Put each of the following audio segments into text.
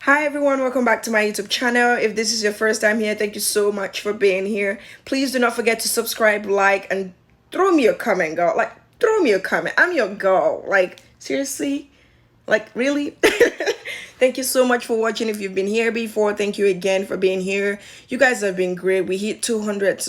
Hi everyone, welcome back to my YouTube channel. If this is your first time here, thank you so much for being here. Please do not forget to subscribe, like, and throw me a comment, girl. Like, throw me a comment. I'm your girl. Like, seriously? Like, really? Thank you so much for watching. If you've been here before, thank you again for being here. You guys have been great. We hit 200,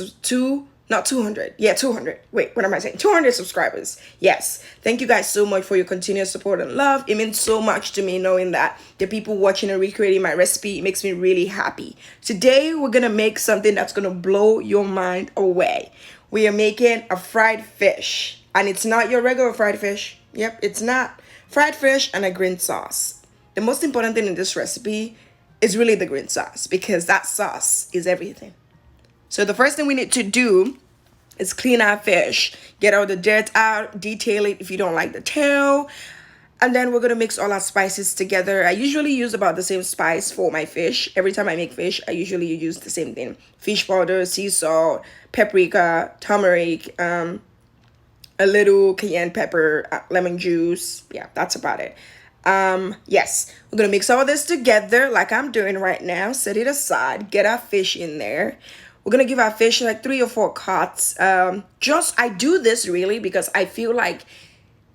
not 200. Yeah, 200. Wait, what am I saying? 200 subscribers. Yes. Thank you guys so much for your continuous support and love. It means so much to me knowing that the people watching and recreating my recipe, it makes me really happy. Today, we're going to make something that's going to blow your mind away. We are making a fried fish. And it's not your regular fried fish. Yep, it's not. Fried fish and a green sauce. The most important thing in this recipe is really the green sauce because that sauce is everything. So the first thing we need to do is clean our fish, get all the dirt out, detail it if you don't like the tail, and then we're going to mix all our spices together. I usually use about the same spice for my fish. Every time I make fish, I usually use the same thing. Fish powder, sea salt, paprika, turmeric, a little cayenne pepper, lemon juice. Yeah, that's about it. Yes, we're gonna mix all this together like I'm doing right now. Set it aside, get our fish in there. We're gonna give our fish like 3 or 4 cuts. I do this really because I feel like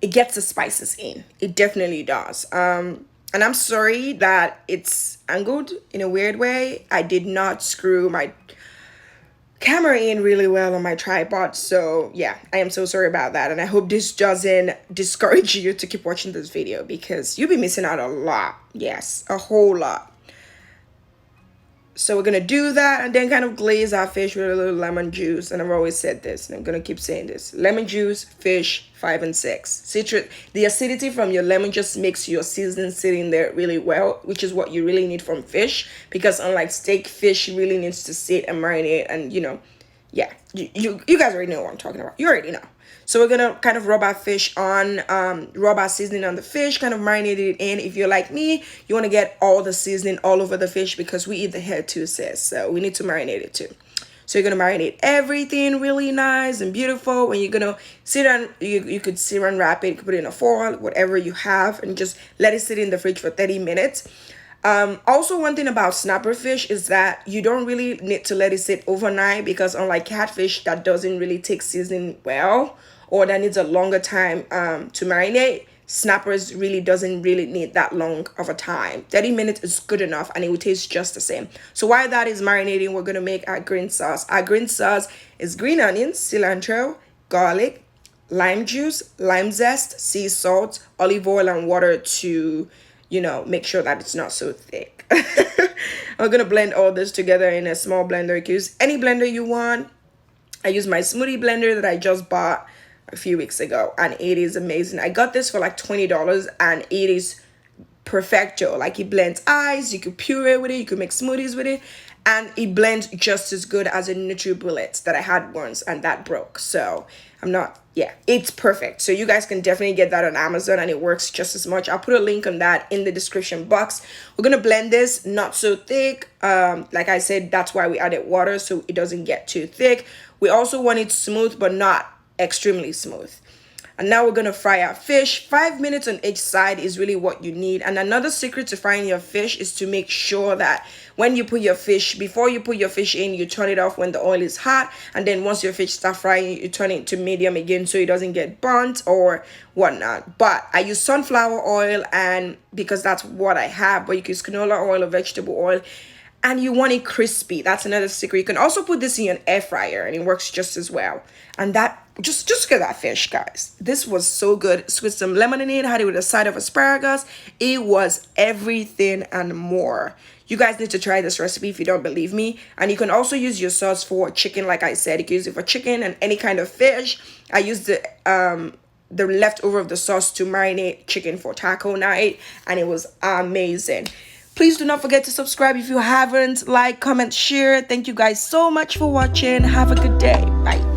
it gets the spices in. It definitely does. And I'm sorry that it's angled in a weird way. I did not screw my camera in really well on my tripod, so yeah, I am so sorry about that, and I hope this doesn't discourage you to keep watching this video because you'll be missing out a lot. Yes, a whole lot. So we're gonna do that and then kind of glaze our fish with a little lemon juice. And I've always said this, and I'm gonna keep saying this: lemon juice, fish, 5 and 6. Citrus, the acidity from your lemon just makes your seasoning sit in there really well, which is what you really need from fish. Because unlike steak, fish really needs to sit and marinate, and yeah, you guys already know what I'm talking about. You already know. So we're gonna kind of rub our fish on, rub our seasoning on the fish, kind of marinate it in. If you're like me, you want to get all the seasoning all over the fish because we eat the head too, sis. So we need to marinate it too. So you're gonna marinate everything really nice and beautiful. And you're gonna sit on, you could sit and wrap it, you could put it in a foil, whatever you have, and just let it sit in the fridge for 30 minutes. Also, one thing about snapper fish is that you don't really need to let it sit overnight because unlike catfish that doesn't really take seasoning well, or that needs a longer time to marinate, snappers really doesn't really need that long of a time. 30 minutes is good enough and it will taste just the same. So while that is marinating, we're going to make our green sauce. Our green sauce is green onions, cilantro, garlic, lime juice, lime zest, sea salt, olive oil, and water to, make sure that it's not so thick. We're going to blend all this together in a small blender. You can use any blender you want. I use my smoothie blender that I just bought a few weeks ago, and it is amazing. I got this for like $20 and it is perfecto. Like, it blends ice, you could puree with it, you could make smoothies with it, and it blends just as good as a NutriBullet that I had once and that broke. So it's perfect. So you guys can definitely get that on Amazon and it works just as much. I'll put a link on that in the description box. We're gonna blend this not so thick. Like I said, that's why we added water, so it doesn't get too thick. We also want it smooth but not extremely smooth. And now we're going to fry our fish. 5 minutes on each side is really what you need. And another secret to frying your fish is to make sure that when you put your fish, before you put your fish in, you turn it off when the oil is hot. And then once your fish starts frying, you turn it to medium again so it doesn't get burnt or whatnot. But I use sunflower oil, and because that's what I have, but you can use canola oil or vegetable oil. And you want it crispy. That's another secret. You can also put this in an air fryer and it works just as well. And that, just look at that fish, guys. This was so good. With some lemon in it, had it with a side of asparagus. It was everything and more. You guys need to try this recipe if you don't believe me. And you can also use your sauce for chicken, like I said. You can use it for chicken and any kind of fish. I used the leftover of the sauce to marinate chicken for taco night, and it was amazing. Please do not forget to subscribe if you haven't. Like, comment, share. Thank you guys so much for watching. Have a good day. Bye.